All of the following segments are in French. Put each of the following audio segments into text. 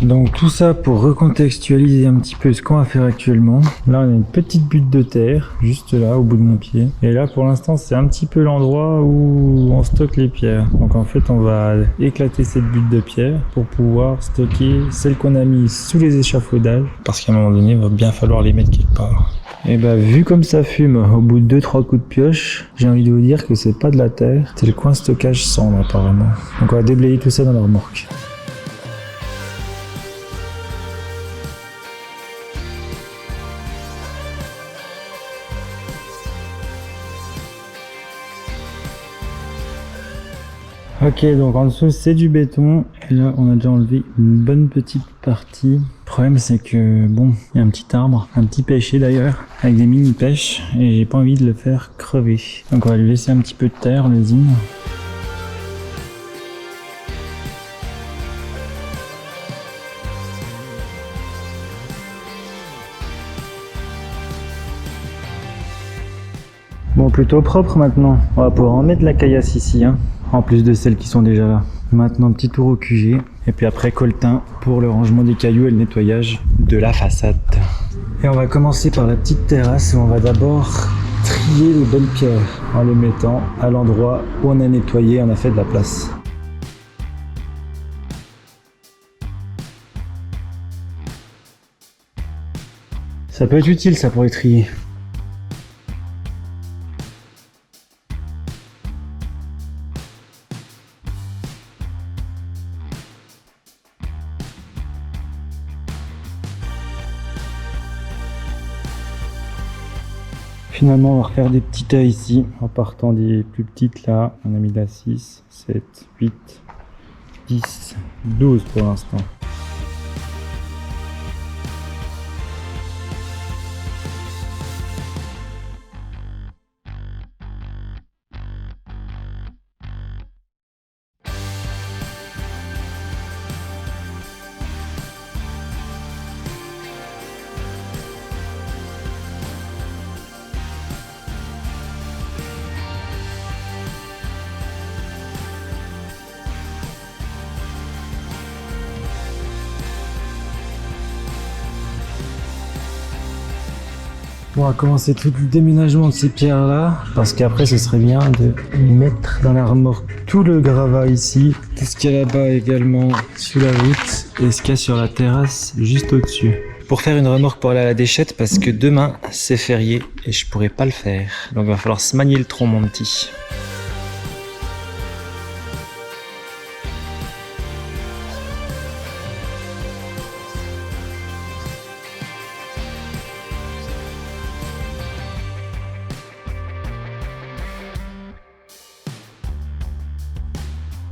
Donc tout ça pour recontextualiser un petit peu ce qu'on va faire actuellement. Là on a une petite butte de terre, juste là au bout de mon pied. Et là pour l'instant c'est un petit peu l'endroit où on stocke les pierres. Donc en fait on va éclater cette butte de pierre pour pouvoir stocker celles qu'on a mis sous les échafaudages. Parce qu'à un moment donné il va bien falloir les mettre quelque part. Et bah vu comme ça fume au bout de 2-3 coups de pioche, j'ai envie de vous dire que c'est pas de la terre, c'est le coin stockage cendre apparemment. Donc on va déblayer tout ça dans la remorque. Ok, donc en dessous c'est du béton et là on a déjà enlevé une bonne petite partie. Le problème c'est que bon, il y a un petit arbre, un petit pêcher d'ailleurs, avec des mini pêches et j'ai pas envie de le faire crever. Donc on va lui laisser un petit peu de terre, l'usine. Bon, plutôt propre maintenant. On va pouvoir en mettre de la caillasse ici, hein, en plus de celles qui sont déjà là. Maintenant, petit tour au QG. Et puis après, coltin pour le rangement des cailloux et le nettoyage de la façade. Et on va commencer par la petite terrasse où on va d'abord trier les bonnes pierres en les mettant à l'endroit où on a nettoyé, on a fait de la place. Ça peut être utile ça pour les trier. Finalement, on va refaire des petits tas ici, en partant des plus petites là. On a mis la 6, 7, 8, 10, 12 pour l'instant. On va commencer tout le déménagement de ces pierres là, parce qu'après ce serait bien de mettre dans la remorque tout le gravat ici, tout ce qu'il y a là-bas également sous la voûte et ce qu'il y a sur la terrasse juste au-dessus. Pour faire une remorque pour aller à la déchette, parce que demain c'est férié et je pourrais pas le faire. Donc il va falloir se manier le tronc mon petit.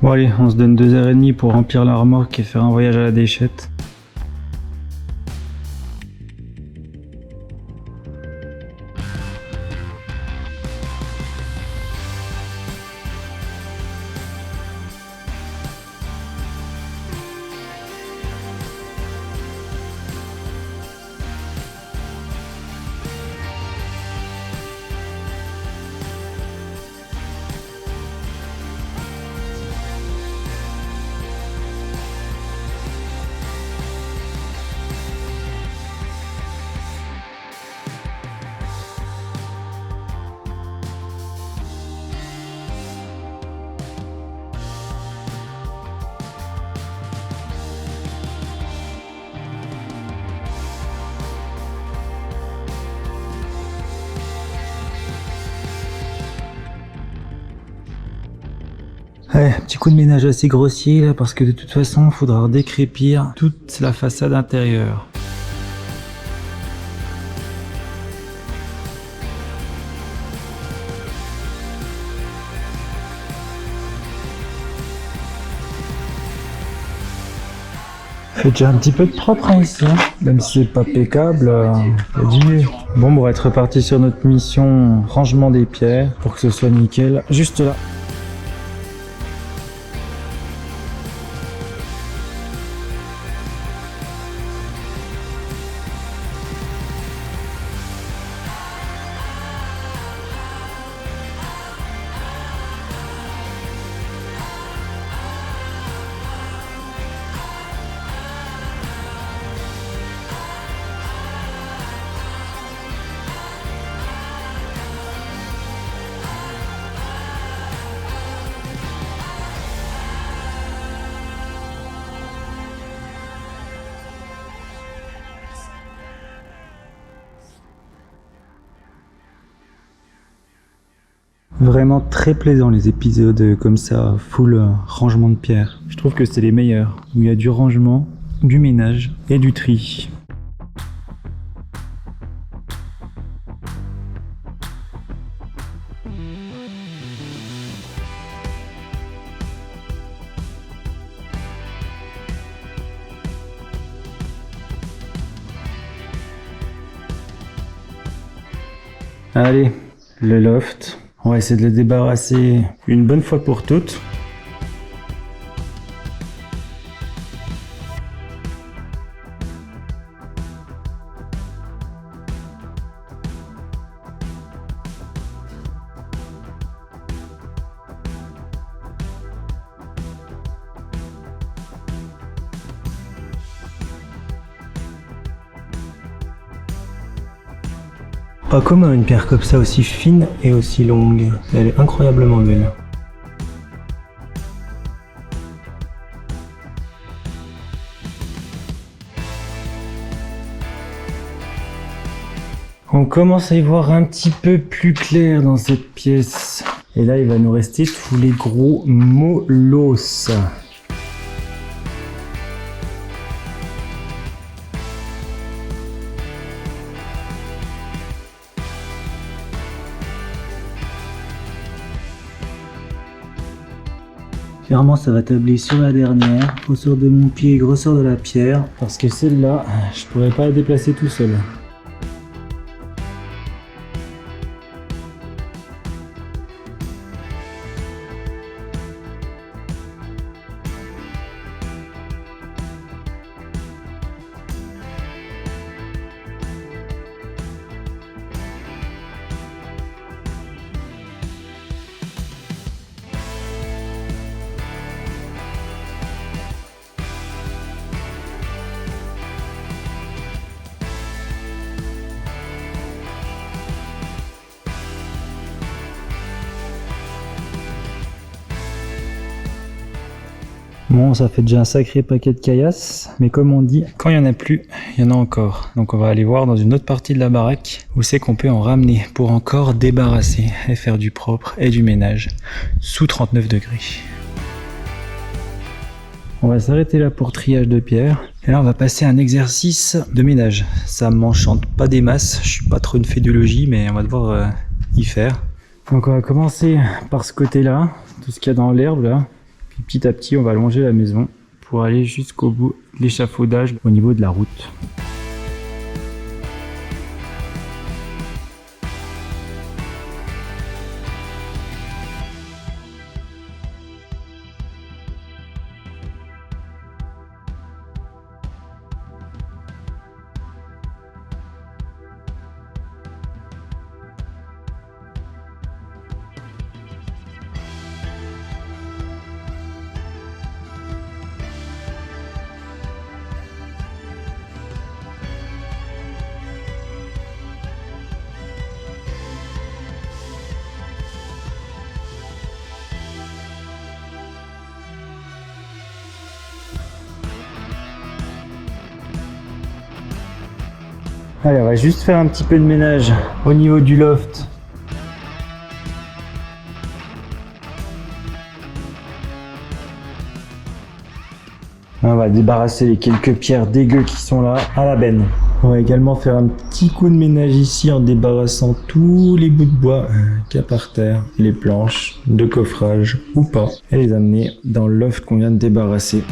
Bon allez, on se donne 2h30 pour remplir la remorque et faire un voyage à la déchette. Ouais, petit coup de ménage assez grossier là parce que de toute façon il faudra redécrépir toute la façade intérieure. Fait déjà un petit peu de propre hein, ici, hein. Même si c'est pas impeccable, y a du mieux. Bon, on va être reparti sur notre mission rangement des pierres pour que ce soit nickel, juste là. Vraiment très plaisant les épisodes comme ça, full rangement de pierres. Je trouve que c'est les meilleurs, où il y a du rangement, du ménage et du tri. Allez, le loft. On va essayer de le débarrasser une bonne fois pour toutes. Pas commun une pierre comme ça aussi fine et aussi longue. Elle est incroyablement belle. On commence à y voir un petit peu plus clair dans cette pièce. Et là, il va nous rester tous les gros molosses. Clairement, ça va tabler sur la dernière, hauteur de mon pied, grosseur de la pierre. Parce que celle-là, je pourrais pas la déplacer tout seul. Bon, ça fait déjà un sacré paquet de caillasses, mais comme on dit, quand il n'y en a plus, il y en a encore. Donc on va aller voir dans une autre partie de la baraque où c'est qu'on peut en ramener pour encore débarrasser et faire du propre et du ménage sous 39 degrés. On va s'arrêter là pour triage de pierres. Et là on va passer à un exercice de ménage. Ça m'enchante pas des masses, je suis pas trop une fédologie, mais on va devoir y faire. Donc on va commencer par ce côté-là, tout ce qu'il y a dans l'herbe là. Petit à petit, on va longer la maison pour aller jusqu'au bout de l'échafaudage au niveau de la route. Allez, on va juste faire un petit peu de ménage au niveau du loft. On va débarrasser les quelques pierres dégueu qui sont là à la benne. On va également faire un petit coup de ménage ici en débarrassant tous les bouts de bois qu'il y a par terre, les planches de coffrage ou pas, et les amener dans le loft qu'on vient de débarrasser.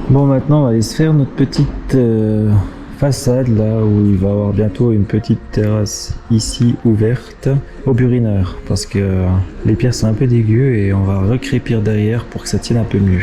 Bon, maintenant on va aller se faire notre petite façade là où il va y avoir bientôt une petite terrasse ici ouverte au burineur parce que les pierres sont un peu dégueu et on va recrépir derrière pour que ça tienne un peu mieux.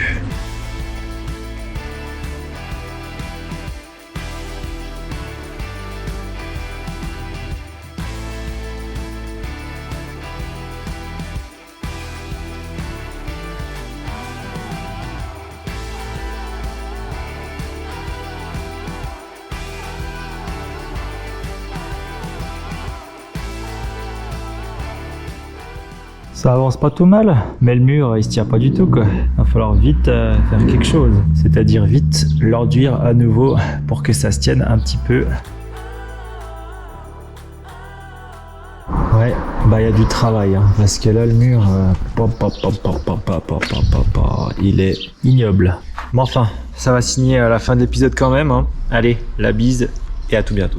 Ça avance pas tout mal, mais le mur il se tient pas du tout quoi. Va falloir vite faire quelque chose, c'est-à-dire vite l'enduire à nouveau pour que ça se tienne un petit peu. Bah il y a du travail, hein, parce que là le mur, il est ignoble. Mais enfin, ça va signer à la fin de l'épisode quand même. Hein. Allez, la bise et à tout bientôt.